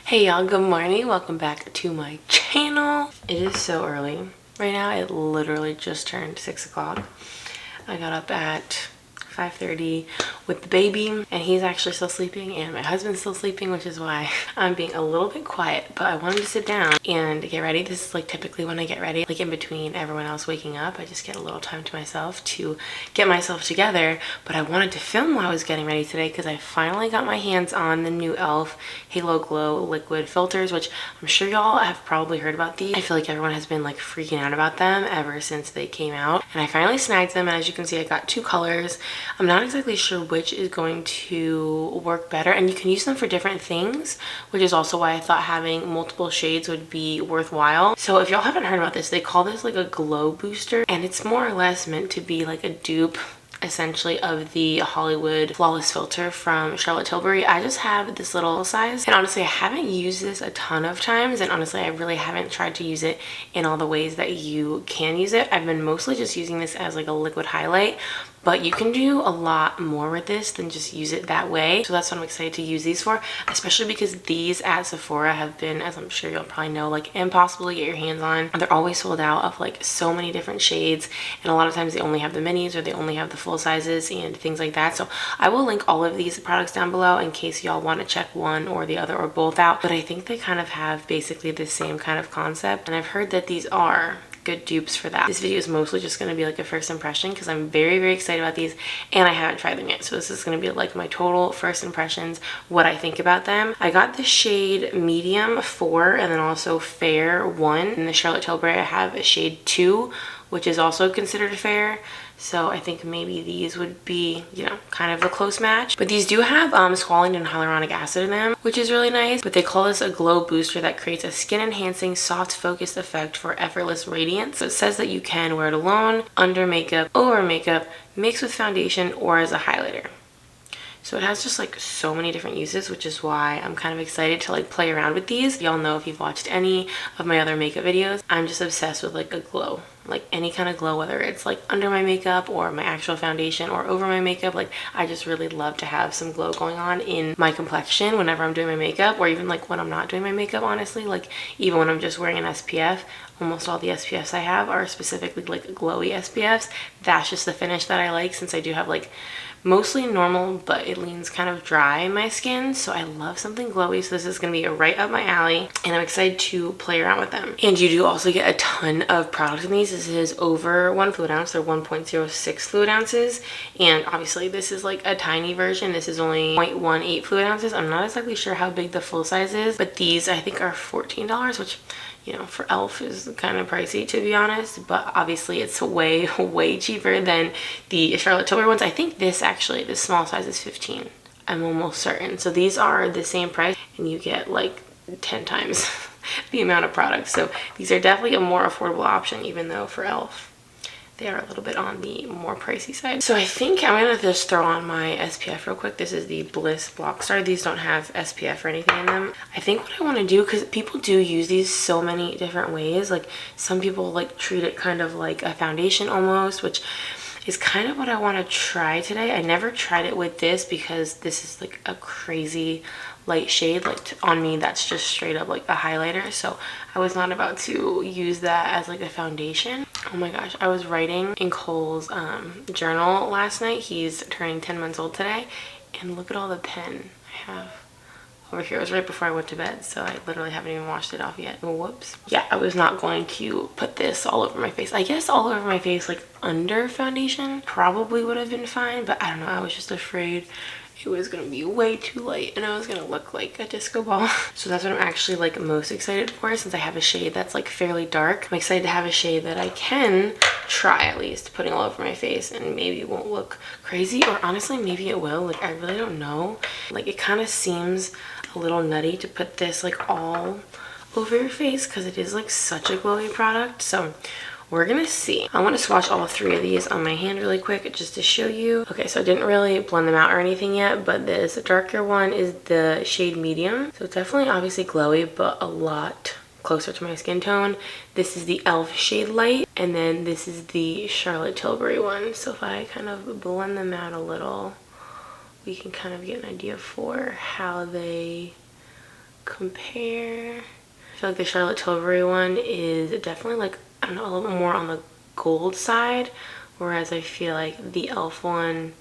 Hey y'all, good morning. Welcome back to my channel. It is so early right now. It literally just turned 6 o'clock. I got up at 5:30 with the baby, and he's actually still sleeping and my husband's still sleeping, which is why I'm being a little bit quiet. But I wanted to sit down and get ready. This is like typically when I get ready, like in between everyone else waking up, I just get a little time to myself to get myself together. But I wanted to film while I was getting ready today because I finally got my hands on the new e.l.f. Halo Glow liquid filters, which I'm sure y'all have probably heard about these. I feel like everyone has been like freaking out about them ever since they came out, and I finally snagged them. And as you can see, I got two colors. I'm not exactly sure which is going to work better, and you can use them for different things, which is also why I thought having multiple shades would be worthwhile. So if y'all haven't heard about this, they call this like a glow booster, and it's more or less meant to be like a dupe essentially of the Hollywood Flawless filter from Charlotte Tilbury. I just have this little size, and honestly I haven't used this a ton of times, and honestly I really haven't tried to use it in all the ways that you can use it. I've been mostly just using this as like a liquid highlight, but you can do a lot more with this than just use it that way. So that's what I'm excited to use these for, especially because these at Sephora have been, as I'm sure you'll probably know, like impossible to get your hands on. They're always sold out of like so many different shades, and a lot of times they only have the minis or they only have the full sizes and things like that. So I will link all of these products down below in case y'all want to check one or the other or both out. But I think they kind of have basically the same kind of concept, and I've heard that these are good dupes for that. This video is mostly just going to be like a first impression because I'm very excited about these and I haven't tried them yet. So this is going to be like my total first impressions, what I think about them. I got the shade medium 4 and then also fair 1. In the Charlotte Tilbury I have a shade 2, which is also considered fair. So I think maybe these would be, you know, kind of a close match. But these do have squalene and hyaluronic acid in them, which is really nice. But they call this a glow booster that creates a skin enhancing, soft focused effect for effortless radiance. So it says that you can wear it alone, under makeup, over makeup, mixed with foundation, or as a highlighter. So it has just like so many different uses, which is why I'm kind of excited to like play around with these. Y'all know if you've watched any of my other makeup videos, I'm just obsessed with like a glow. Like any kind of glow, whether it's like under my makeup or my actual foundation or over my makeup. Like I just really love to have some glow going on in my complexion whenever I'm doing my makeup, or even like when I'm not doing my makeup, honestly. Like even when I'm just wearing an SPF, almost all the SPFs I have are specifically like glowy SPFs. That's just the finish that I like, since I do have like mostly normal, but it leans kind of dry in my skin, so I love something glowy. So this is going to be right up my alley, and I'm excited to play around with them. And you do also get a ton of product in these. This is over 1 fluid ounce. They're 1.06 fluid ounces, and obviously this is like a tiny version. This is only 0.18 fluid ounces. I'm not exactly sure how big the full size is, but these I think are $14, which, you know, for e.l.f. is kind of pricey, to be honest. But obviously it's way cheaper than the Charlotte Tilbury ones. I think this small size is $15. I'm almost certain. So these are the same price and you get like 10 times the amount of products. So these are definitely a more affordable option, even though for e.l.f. they are a little bit on the more pricey side. So I think I'm gonna just throw on my SPF real quick. This is the Bliss Block Star. These don't have SPF or anything in them. I think what I want to do, because people do use these so many different ways, like some people like treat it kind of like a foundation almost, which is kind of what I want to try today. I never tried it with this because this is like a crazy light shade. Like on me, that's just straight up like a highlighter, so I was not about to use that as like a foundation. Oh my gosh, I was writing in Cole's journal last night. He's turning 10 months old today, and look at all the pen I have over here. It was right before I went to bed, so I literally haven't even washed it off yet. Whoops. Yeah, I was not going to put this all over my face. I guess all over my face, like under foundation, probably would have been fine, but I don't know. I was just afraid it was gonna be way too light and I was gonna look like a disco ball. So that's what I'm actually like most excited for, since I have a shade that's like fairly dark. I'm excited to have a shade that I can try at least putting all over my face, and maybe it won't look crazy, or honestly maybe it will. Like I really don't know. Like it kind of seems a little nutty to put this like all over your face because it is like such a glowy product. So we're gonna see. I want to swatch all 3 of these on my hand really quick just to show you. Okay, so I didn't really blend them out or anything yet, but this darker one is the shade medium. So it's definitely obviously glowy, but a lot closer to my skin tone. This is the e.l.f. shade light, and then this is the Charlotte Tilbury one. So if I kind of blend them out a little, we can kind of get an idea for how they compare. I feel like the Charlotte Tilbury one is definitely like, I don't know, a little bit more on the gold side, whereas I feel like the e.l.f. one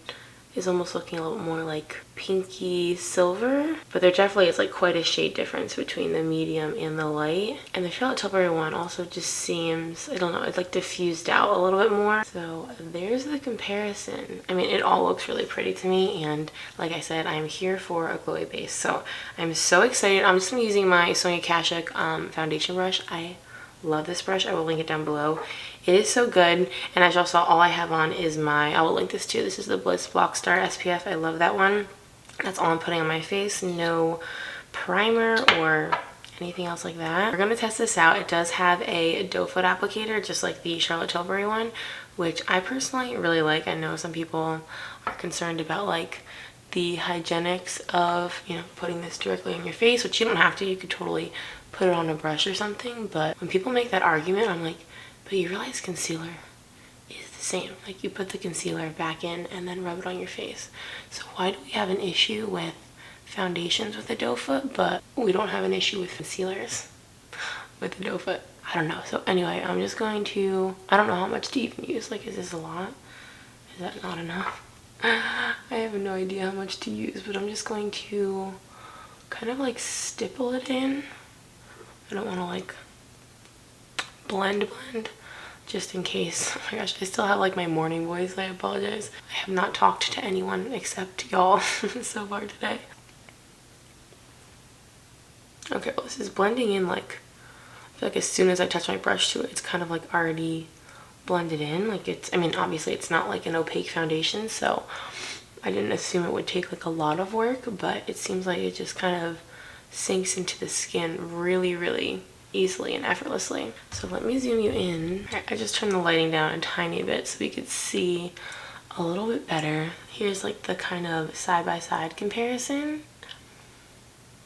is almost looking a little more like pinky silver, but there definitely is like quite a shade difference between the medium and the light. And the Charlotte Tilbury one also just seems, I don't know, it's like diffused out a little bit more. So there's the comparison. I mean, it all looks really pretty to me, and like I said, I'm here for a glowy base, so I'm so excited. I'm just gonna be using my Sonia Kashuk foundation brush. I love this brush. I will link it down below. It is so good, and as y'all saw, all I have on is I will link this too. This is the Bliss Block Star SPF. I love that one. That's all I'm putting on my face. No primer or anything else like that. We're gonna test this out. It does have a doe foot applicator, just like the Charlotte Tilbury one, which I personally really like. I know some people are concerned about like the hygienics of, you know, putting this directly on your face, which you don't have to. You could totally put it on a brush or something, but when people make that argument, I'm like, but you realize concealer is the same. Like, you put the concealer back in and then rub it on your face. So why do we have an issue with foundations with a doe foot, but we don't have an issue with concealers with the doe foot? I don't know. So anyway, I'm just going to, I don't know how much to even use. Like, is this a lot? Is that not enough? I have no idea how much to use, but I'm just going to kind of like stipple it in. I don't want to like blend just in case. Oh my gosh, I still have like my morning voice. I apologize. I have not talked to anyone except y'all so far today. Okay, well, this is blending in like, I feel like as soon as I touch my brush to it, it's kind of like already blended in. Like, it's, I mean, obviously it's not like an opaque foundation, so I didn't assume it would take like a lot of work, but it seems like it just kind of sinks into the skin really, really easily and effortlessly. So let me zoom you in. I just turned the lighting down a tiny bit so we could see a little bit better. Here's like the kind of side-by-side comparison.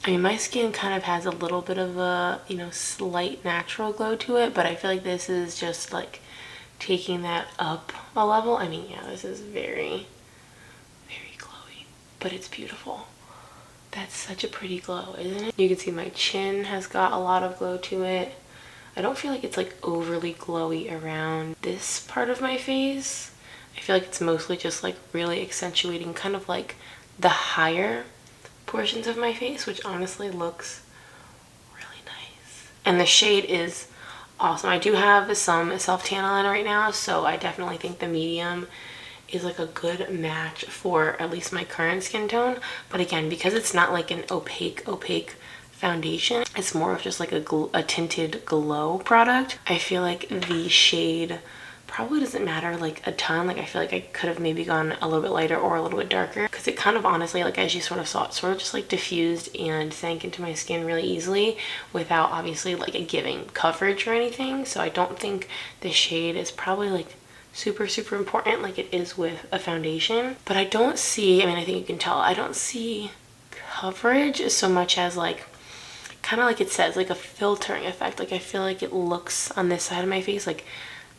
I mean, my skin kind of has a little bit of a, you know, slight natural glow to it, but I feel like this is just like taking that up a level. I mean, yeah, this is very, very glowy, but it's beautiful. That's such a pretty glow, isn't it? You can see my chin has got a lot of glow to it. I don't feel like it's like overly glowy around this part of my face. I feel like it's mostly just like really accentuating kind of like the higher portions of my face, which honestly looks really nice. And the shade is awesome. I do have some self-tan on right now, so I definitely think the medium is like a good match for at least my current skin tone. But again, because it's not like an opaque foundation, it's more of just like a tinted glow product. I feel like the shade probably doesn't matter like a ton. Like, I feel like I could have maybe gone a little bit lighter or a little bit darker, because it kind of honestly, like as you sort of saw, it sort of just like diffused and sank into my skin really easily without obviously like a giving coverage or anything. So I don't think the shade is probably like super important like it is with a foundation. But I don't see, I mean, I think you can tell, I don't see coverage so much as like kind of like it says, like a filtering effect. Like, I feel like it looks on this side of my face like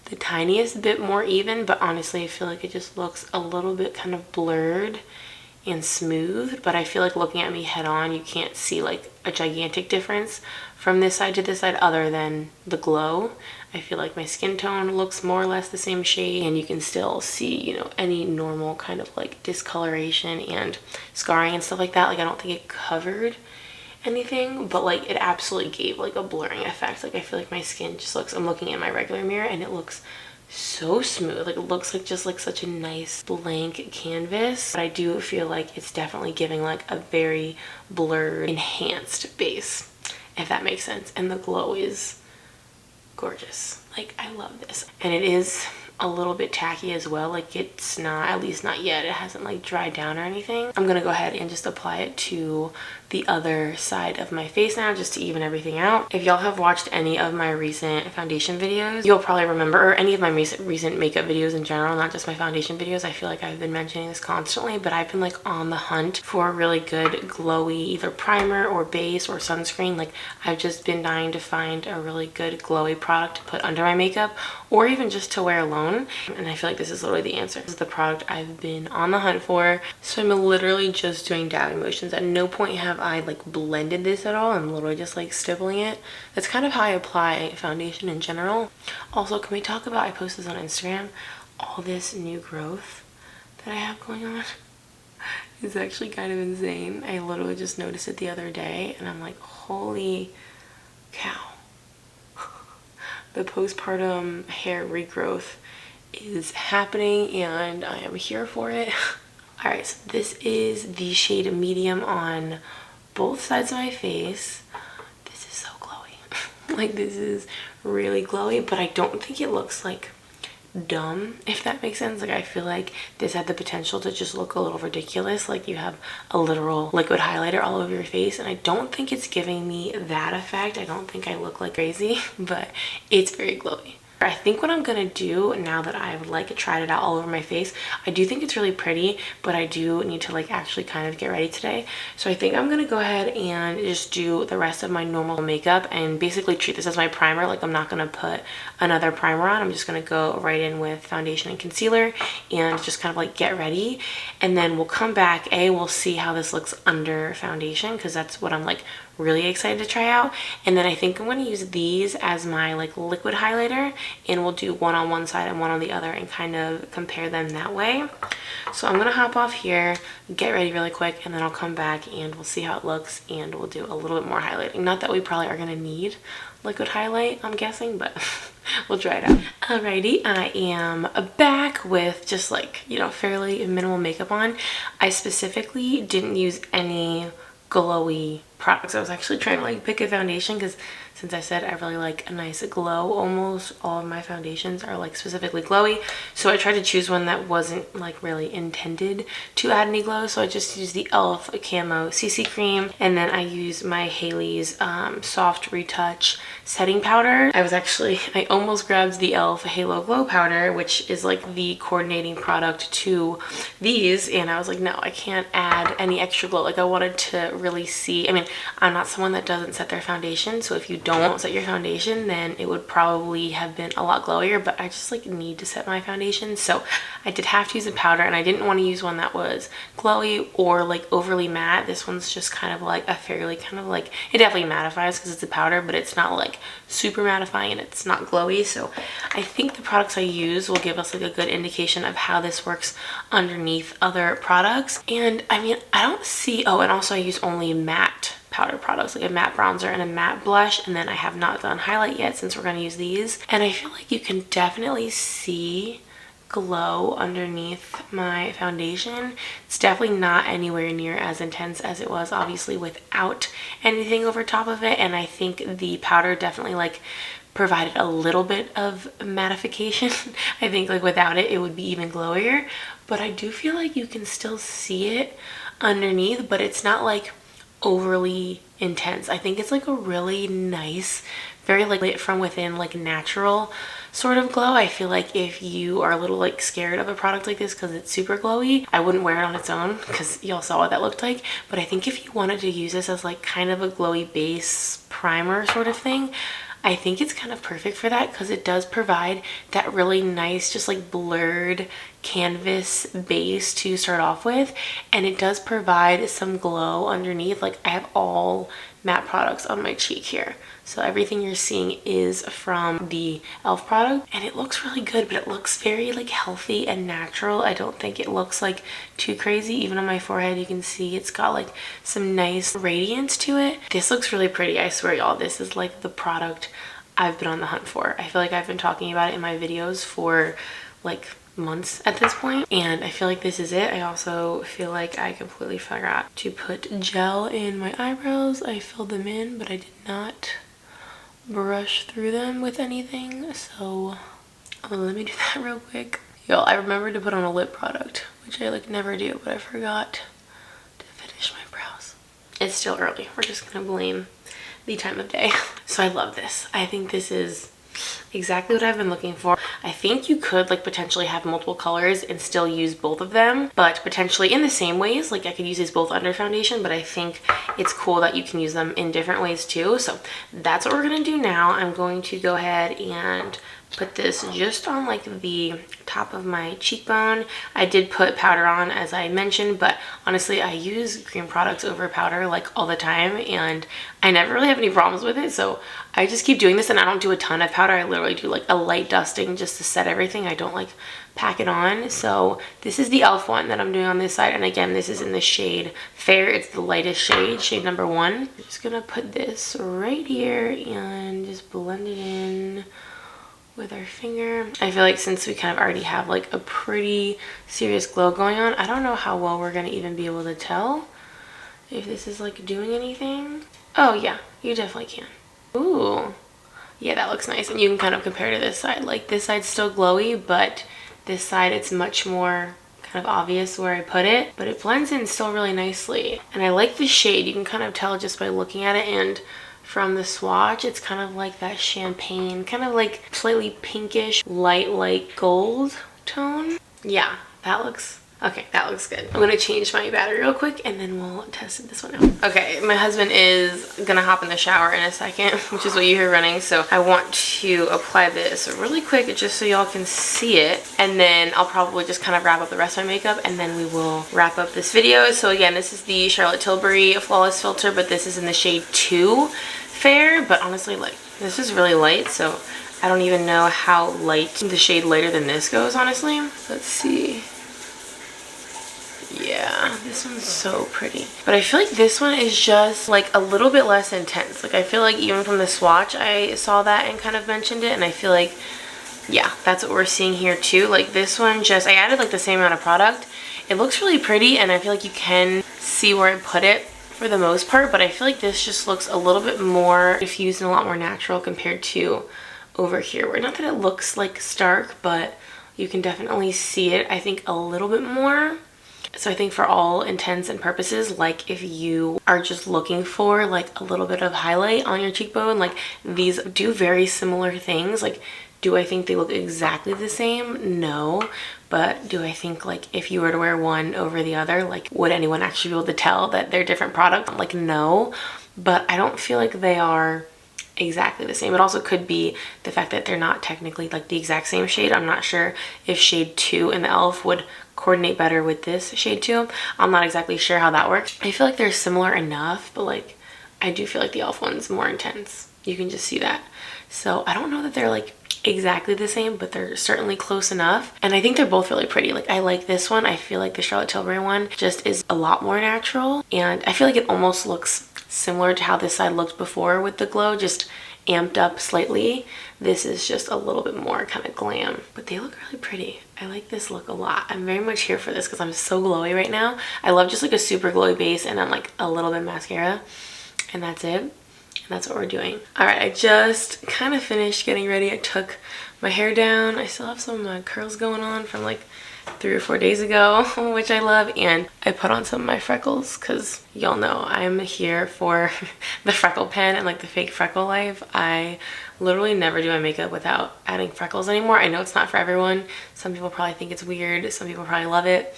the tiniest bit more even, but honestly I feel like it just looks a little bit kind of blurred and smooth. But I feel like looking at me head on, you can't see like a gigantic difference from this side to this side other than the glow. I feel like my skin tone looks more or less the same shade, and you can still see, you know, any normal kind of like discoloration and scarring and stuff like that. Like, I don't think it covered anything, but like it absolutely gave like a blurring effect. Like, I feel like my skin just looks, I'm looking in my regular mirror and it looks so smooth. Like, it looks like just like such a nice blank canvas. But I do feel like it's definitely giving like a very blurred, enhanced base, if that makes sense. And the glow is gorgeous. Like, I love this. And it is a little bit tacky as well. Like, it's not, at least not yet, it hasn't like dried down or anything. I'm gonna go ahead and just apply it to the other side of my face now, just to even everything out. If y'all have watched any of my recent foundation videos, you'll probably remember, or any of my recent makeup videos in general, not just my foundation videos. I feel like I've been mentioning this constantly, but I've been like on the hunt for a really good glowy either primer or base or sunscreen. Like, I've just been dying to find a really good glowy product to put under my makeup, or even just to wear alone. And I feel like this is literally the answer. This is the product I've been on the hunt for. So I'm literally just doing dabbing motions. At no point have I like blended this at all. I'm literally just like stippling it. That's kind of how I apply foundation in general. Also, can we talk about, I posted this on Instagram, all this new growth that I have going on? It's actually kind of insane. I literally just noticed it the other day and I'm like, holy cow. The postpartum hair regrowth is happening and I am here for it. All right, so this is the shade medium on both sides of my face. This is so glowy. Like, this is really glowy, but I don't think it looks like dumb, if that makes sense. Like, I feel like this had the potential to just look a little ridiculous, like you have a literal liquid highlighter all over your face, and I don't think it's giving me that effect. I don't think I look like crazy, but it's very glowy. I think what I'm gonna do now that I've like tried it out all over my face, I do think it's really pretty, but I do need to like actually kind of get ready today. So I think I'm gonna go ahead and just do the rest of my normal makeup and basically treat this as my primer. Like, I'm not gonna put another primer on. I'm just gonna go right in with foundation and concealer and just kind of like get ready. And then we'll come back, we'll see how this looks under foundation, because that's what I'm like really excited to try out. And then I think I'm going to use these as my like liquid highlighter, and we'll do one on one side and one on the other and kind of compare them that way. So I'm going to hop off here, get ready really quick, and then I'll come back and we'll see how it looks and we'll do a little bit more highlighting. Not that we probably are going to need liquid highlight, I'm guessing, but we'll try it out. Alrighty, I am back with just like, you know, fairly minimal makeup on. I specifically didn't use any glowy products. I was actually trying to like pick a foundation because, since I said I really like a nice glow, almost all of my foundations are like specifically glowy. So I tried to choose one that wasn't like really intended to add any glow. So I just used the e.l.f. Camo CC Cream, and then I used my Hailey's Soft Retouch setting powder. I almost grabbed the e.l.f. Halo Glow Powder, which is like the coordinating product to these, and I was like, no, I can't add any extra glow. Like, I wanted to really see, I mean, I'm not someone that doesn't set their foundation, so if you don't set your foundation, then it would probably have been a lot glowier, but I just like need to set my foundation, so I did have to use a powder, and I didn't want to use one that was glowy or like overly matte. This one's just kind of like a fairly kind of like, it definitely mattifies because it's a powder, but it's not like super mattifying and it's not glowy. So I think the products I use will give us like a good indication of how this works underneath other products. And I mean, I don't see, oh, and also I use only matte powder products, like a matte bronzer and a matte blush, and then I have not done highlight yet since we're going to use these. And I feel like you can definitely see glow underneath my foundation. It's definitely not anywhere near as intense as it was obviously without anything over top of it, and I think the powder definitely like provided a little bit of mattification. I think like without it, it would be even glowier, but I do feel like you can still see it underneath, but it's not like overly intense. I think it's like a really nice, very like lit from within, like natural sort of glow. I feel like if you are a little like scared of a product like this because it's super glowy, I wouldn't wear it on its own because y'all saw what that looked like. But I think if you wanted to use this as like kind of a glowy base primer sort of thing, I think it's kind of perfect for that, because it does provide that really nice, just like blurred canvas base to start off with, and it does provide some glow underneath. Like, I have all matte products on my cheek here, so everything you're seeing is from the e.l.f. product, and it looks really good, but it looks very like healthy and natural. I don't think it looks like too crazy. Even on my forehead, you can see it's got like some nice radiance to it. This looks really pretty. I swear y'all, this is like the product I've been on the hunt for. I feel like I've been talking about it in my videos for like months at this point, and I feel like this is it. I also feel like I completely forgot to put gel in my eyebrows. I filled them in, but I did not brush through them with anything, so let me do that real quick. Yo, I remembered to put on a lip product, which I like never do, but I forgot to finish my brows. It's still early. We're just gonna blame the time of day. So I love this. I think this is exactly what I've been looking for. I think you could like potentially have multiple colors and still use both of them, but potentially in the same ways. Like, I could use these both under foundation, but I think it's cool that you can use them in different ways too. So that's what we're gonna do now. I'm going to go ahead and put this just on like the top of my cheekbone. I did put powder on, as I mentioned, but honestly I use cream products over powder like all the time, and I never really have any problems with it, so I just keep doing this. And I don't do a ton of powder. I literally do like a light dusting just to set everything. I don't like pack it on. So this is the e.l.f. one that I'm doing on this side, and again, this is in the shade Fair. It's the lightest shade, shade number 1. I'm just gonna put this right here and just blend it in with our finger. I feel like since we kind of already have like a pretty serious glow going on, I don't know how well we're gonna even be able to tell if this is like doing anything. Oh yeah, you definitely can. Ooh, yeah, that looks nice. And you can kind of compare to this side. Like this side's still glowy, but this side it's much more kind of obvious where I put it, but it blends in still really nicely. And I like the shade. You can kind of tell just by looking at it, and from the swatch it's kind of like that champagne, kind of like slightly pinkish, light gold tone. Yeah, that looks okay. That looks good. I'm gonna change my battery real quick and then we'll test this one out. Okay, my husband is gonna hop in the shower in a second, which is what you hear running, so I want to apply this really quick just so y'all can see it, and then I'll probably just kind of wrap up the rest of my makeup and then we will wrap up this video. So again, this is the Charlotte Tilbury Flawless Filter, but this is in the shade 2 Fair. But honestly, like, this is really light, so I don't even know how light the shade lighter than this goes, honestly. Let's see. Yeah, this one's so pretty. But I feel like this one is just like a little bit less intense. Like I feel like even from the swatch I saw that and kind of mentioned it, and I feel like, yeah, that's what we're seeing here too. Like this one just, I added like the same amount of product. It looks really pretty, and I feel like you can see where I put it for the most part, but I feel like this just looks a little bit more diffused and a lot more natural compared to over here, where not that it looks like stark, but you can definitely see it, I think, a little bit more. So I think for all intents and purposes, like if you are just looking for like a little bit of highlight on your cheekbone, like these do very similar things. Like, do I think they look exactly the same? No. But do I think like if you were to wear one over the other, like would anyone actually be able to tell that they're different products? Like no, but I don't feel like they are exactly the same. It also could be the fact that they're not technically like the exact same shade. I'm not sure if shade 2 in the e.l.f. would coordinate better with this shade 2. I'm not exactly sure how that works. I feel like they're similar enough, but like I do feel like the e.l.f. one's more intense. You can just see that. So I don't know that they're like exactly the same, but they're certainly close enough, and I think they're both really pretty. Like I like this one. I feel like the Charlotte Tilbury one just is a lot more natural, and I feel like it almost looks similar to how this side looked before with the glow, just amped up slightly. This is just a little bit more kind of glam, but they look really pretty. I like this look a lot. I'm very much here for this because I'm so glowy right now. I love just like a super glowy base and then like a little bit of mascara, and that's it. That's what we're doing. All right, I just kind of finished getting ready. I took my hair down. I still have some of my curls going on from like 3 or 4 days ago, which I love, and I put on some of my freckles because y'all know I'm here for the freckle pen and like the fake freckle life. I literally never do my makeup without adding freckles anymore. I know it's not for everyone. Some people probably think it's weird. Some people probably love it.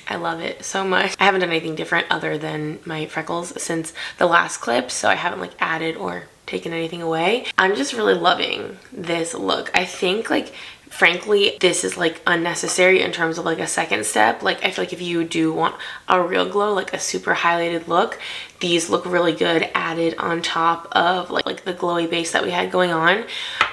I love it so much. I haven't done anything different other than my freckles since the last clip, so I haven't like added or taken anything away. I'm just really loving this look. I think like frankly this is like unnecessary in terms of like a second step. Like I feel like if you do want a real glow, like a super highlighted look, these look really good added on top of like the glowy base that we had going on.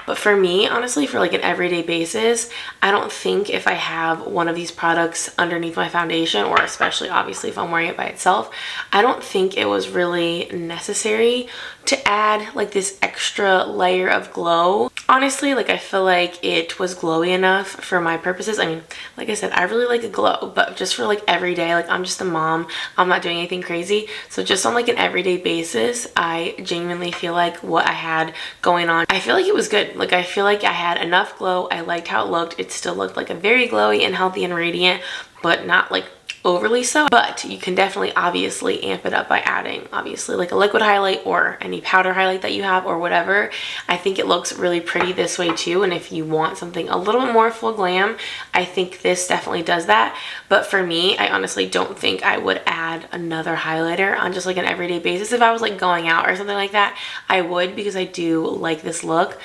But for me, honestly, for like an everyday basis, I don't think if I have one of these products underneath my foundation, or especially obviously if I'm wearing it by itself, I don't think it was really necessary to add like this extra layer of glow. Honestly, like I feel like it was glowy enough for my purposes. I mean, like I said, I really like a glow, but just for like every day, like I'm just a mom, I'm not doing anything crazy. So just on like an everyday basis, I genuinely feel like what I had going on, I feel like it was good. Like I feel like I had enough glow. I liked how it looked. It still looked like a very glowy and healthy and radiant, but not like overly so. But you can definitely obviously amp it up by adding obviously like a liquid highlight or any powder highlight that you have or whatever. I think it looks really pretty this way too, and if you want something a little bit more full glam, I think this definitely does that. But for me, I honestly don't think I would add another highlighter on just like an everyday basis. If I was like going out or something like that, I would, because I do like this look.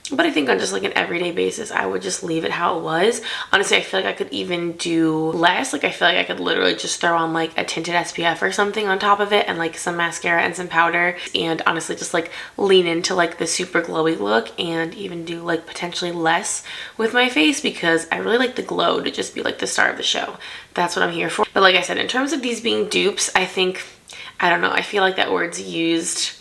But I think on just like an everyday basis, I would just leave it how it was. Honestly, I feel like I could even do less. Like I feel like I could literally just throw on like a tinted SPF or something on top of it and like some mascara and some powder, and honestly just like lean into like the super glowy look and even do like potentially less with my face, because I really like the glow to just be like the star of the show. That's what I'm here for. But like I said, in terms of these being dupes, I think, I don't know, I feel like that word's used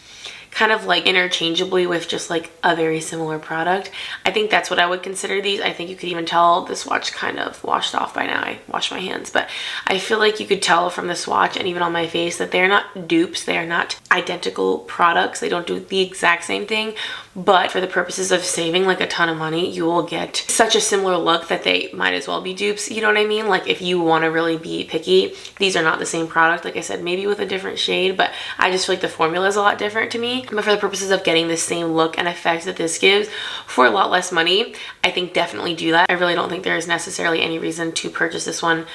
kind of like interchangeably with just like a very similar product. I think that's what I would consider these. I think you could even tell the swatch kind of washed off by now. I washed my hands, but I feel like you could tell from the swatch and even on my face that they're not dupes. They are not identical products. They don't do the exact same thing, but for the purposes of saving like a ton of money, you will get such a similar look that they might as well be dupes. You know what I mean? Like if you want to really be picky, these are not the same product. Like I said, maybe with a different shade, but I just feel like the formula is a lot different to me. But for the purposes of getting the same look and effect that this gives for a lot less money, I think definitely do that. I really don't think there is necessarily any reason to purchase this one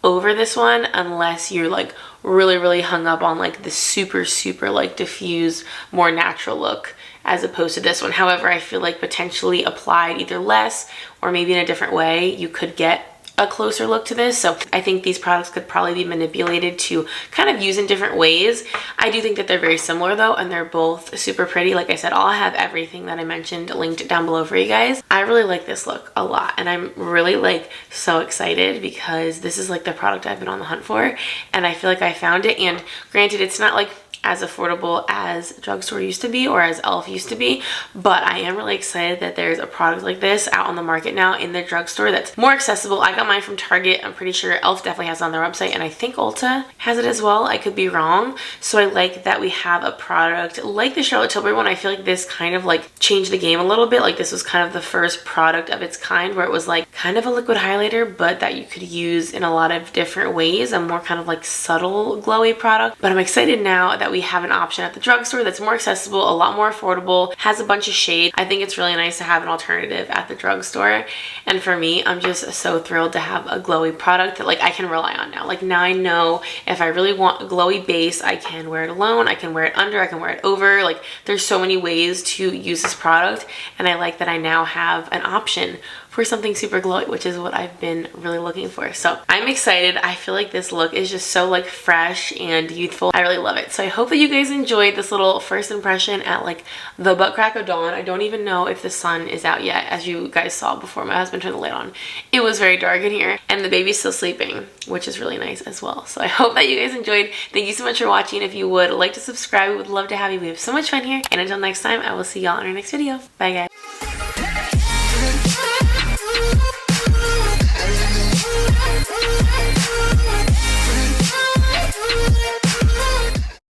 over this one unless you're like really hung up on like the super like diffuse, more natural look as opposed to this one. However, I feel like potentially applied either less or maybe in a different way, you could get a closer look to this. So I think these products could probably be manipulated to kind of use in different ways. I do think that they're very similar though, and they're both super pretty. Like I said, I'll have everything that I mentioned linked down below for you guys. I really like this look a lot, and I'm really like so excited because this is like the product I've been on the hunt for, and I feel like I found it. And granted, it's not like as affordable as drugstore used to be or as e.l.f. used to be, but I am really excited that there's a product like this out on the market now in the drugstore that's more accessible. I got mine from Target. I'm pretty sure e.l.f. definitely has it on their website, and I think Ulta has it as well. I could be wrong. So I like that we have a product like the Charlotte Tilbury one. I feel like this kind of like changed the game a little bit. Like this was kind of the first product of its kind where it was like kind of a liquid highlighter, but that you could use in a lot of different ways, a more kind of like subtle glowy product. But I'm excited now that we have an option at the drugstore that's more accessible, a lot more affordable, has a bunch of shade. I think it's really nice to have an alternative at the drugstore. And for me, I'm just so thrilled to have a glowy product that like I can rely on now. Like now I know if I really want a glowy base, I can wear it alone, I can wear it under, I can wear it over. Like there's so many ways to use this product, and I like that I now have an option for something super glowy, which is what I've been really looking for. So I'm excited. I feel like this look is just so like fresh and youthful. I really love it. So I hope that you guys enjoyed this little first impression at like the butt crack of dawn. I don't even know if the sun is out yet. As you guys saw before my husband turned the light on, it was very dark in here, and the baby's still sleeping, which is really nice as well. So I hope that you guys enjoyed. Thank you so much for watching. If you would like to subscribe, we would love to have you. We have so much fun here, and until next time, I will see y'all in our next video. Bye guys.